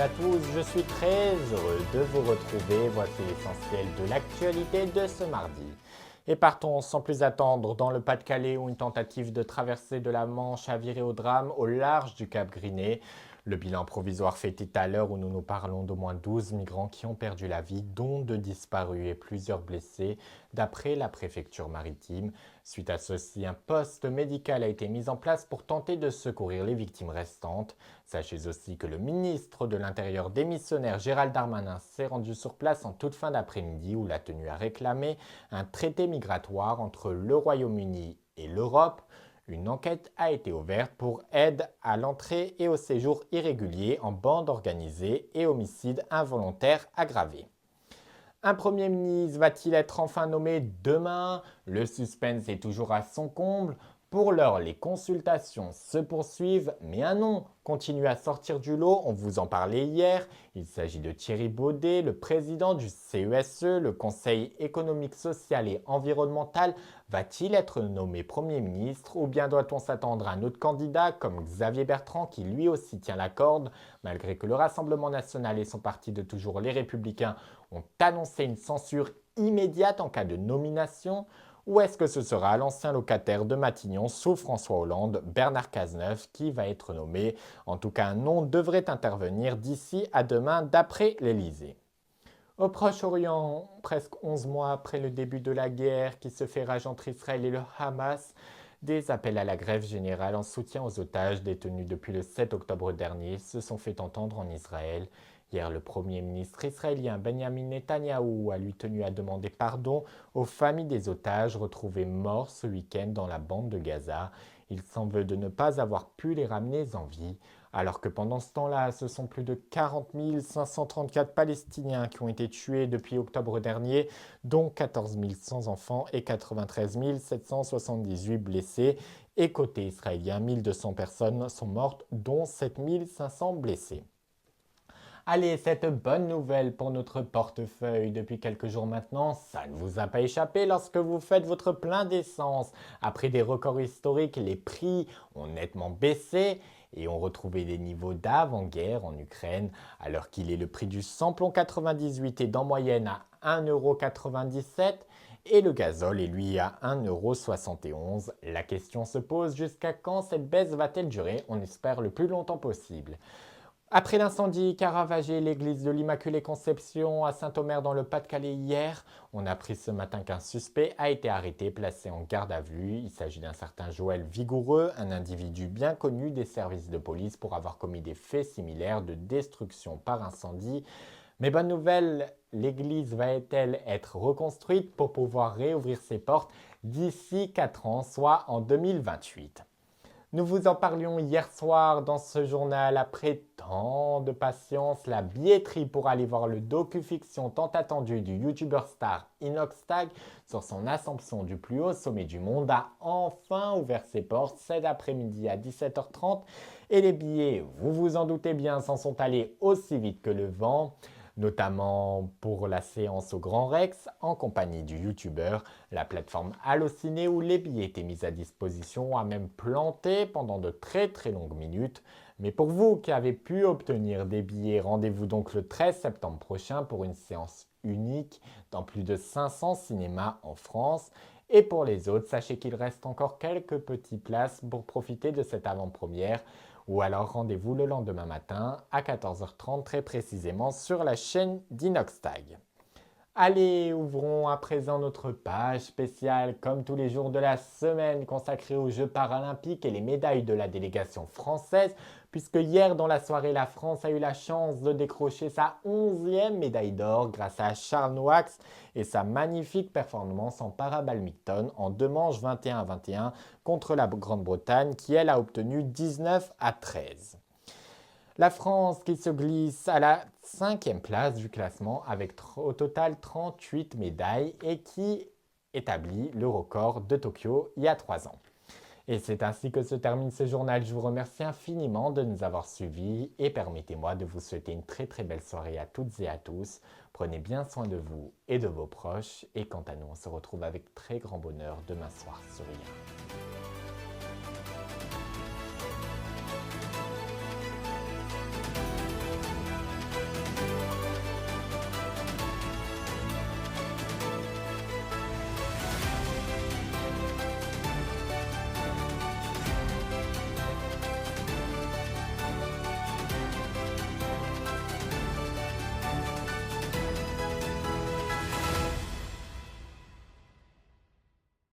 à tous, je suis très heureux de vous retrouver. Voici l'essentiel de l'actualité de ce mardi. Et partons sans plus attendre dans le Pas-de-Calais où une tentative de traversée de la Manche a viré au drame au large du Cap Griné. Le bilan provisoire fait état à l'heure où nous parlons d'au moins 12 migrants qui ont perdu la vie, dont 2 disparus et plusieurs blessés, d'après la préfecture maritime. Suite à ceci, un poste médical a été mis en place pour tenter de secourir les victimes restantes. Sachez aussi que le ministre de l'Intérieur démissionnaire Gérald Darmanin s'est rendu sur place en toute fin d'après-midi où il a tenu à réclamer un traité migratoire entre le Royaume-Uni et l'Europe. Une enquête a été ouverte pour aide à l'entrée et au séjour irrégulier en bande organisée et homicide involontaire aggravé. Un Premier ministre va-t-il être enfin nommé demain? Le suspense est toujours à son comble. Pour l'heure, les consultations se poursuivent, mais un nom continue à sortir du lot, on vous en parlait hier. Il s'agit de Thierry Baudet, le président du CESE, le Conseil économique, social et environnemental. Va-t-il être nommé Premier ministre ou bien doit-on s'attendre à un autre candidat comme Xavier Bertrand qui lui aussi tient la corde, malgré que le Rassemblement national et son parti de toujours les Républicains ont annoncé une censure immédiate en cas de nomination? Ou est-ce que ce sera l'ancien locataire de Matignon sous François Hollande, Bernard Cazeneuve, qui va être nommé? En tout cas, un nom devrait intervenir d'ici à demain d'après l'Élysée. Au Proche-Orient, presque 11 mois après le début de la guerre qui se fait rage entre Israël et le Hamas, des appels à la grève générale en soutien aux otages détenus depuis le 7 octobre dernier se sont fait entendre en Israël. Hier, le Premier ministre israélien Benjamin Netanyahou a lui tenu à demander pardon aux familles des otages retrouvés morts ce week-end dans la bande de Gaza. Il s'en veut de ne pas avoir pu les ramener en vie, alors que pendant ce temps-là, ce sont plus de 40 534 Palestiniens qui ont été tués depuis octobre dernier, dont 14 100 enfants et 93 778 blessés. Et côté israélien, 1200 personnes sont mortes, dont 7 500 blessés. Allez, cette bonne nouvelle pour notre portefeuille depuis quelques jours maintenant, ça ne vous a pas échappé lorsque vous faites votre plein d'essence. Après des records historiques, les prix ont nettement baissé et ont retrouvé des niveaux d'avant-guerre en Ukraine, alors qu'il est le prix du samplon 98 est en moyenne à 1,97 € et le gazole est lui à 1,71 €. La question se pose, jusqu'à quand cette baisse va-t-elle durer? On espère le plus longtemps possible. Après l'incendie qui a ravagé l'église de l'Immaculée Conception à Saint-Omer dans le Pas-de-Calais hier, on a appris ce matin qu'un suspect a été arrêté, placé en garde à vue. Il s'agit d'un certain Joël Vigoureux, un individu bien connu des services de police pour avoir commis des faits similaires de destruction par incendie. Mais bonne nouvelle, l'église va-t-elle être reconstruite pour pouvoir réouvrir ses portes d'ici 4 ans, soit en 2028? Nous vous en parlions hier soir dans ce journal. Après tant de patience, la billetterie pour aller voir le docu-fiction tant attendu du youtubeur star Inoxtag sur son ascension du plus haut sommet du monde a enfin ouvert ses portes cet après-midi à 17h30 et les billets, vous vous en doutez bien, s'en sont allés aussi vite que le vent, notamment pour la séance au Grand Rex en compagnie du youtubeur. La plateforme Allociné où les billets étaient mis à disposition a même planté pendant de très longues minutes. Mais pour vous qui avez pu obtenir des billets, rendez-vous donc le 13 septembre prochain pour une séance unique dans plus de 500 cinémas en France. Et pour les autres, sachez qu'il reste encore quelques petites places pour profiter de cette avant-première. Ou alors rendez-vous le lendemain matin à 14h30 très précisément sur la chaîne d'Inoxtag. Allez, ouvrons à présent notre page spéciale comme tous les jours de la semaine consacrée aux Jeux paralympiques et les médailles de la délégation française, puisque hier dans la soirée, la France a eu la chance de décrocher sa 11e médaille d'or grâce à Charles Noax et sa magnifique performance en para-badminton en 2 manches 21-21 contre la Grande-Bretagne qui elle a obtenu 19-13. La France qui se glisse à la 5e place du classement avec au total 38 médailles et qui établit le record de Tokyo il y a 3 ans. Et c'est ainsi que se termine ce journal. Je vous remercie infiniment de nous avoir suivis et permettez-moi de vous souhaiter une très belle soirée à toutes et à tous. Prenez bien soin de vous et de vos proches et quant à nous, on se retrouve avec très grand bonheur demain soir sur IA.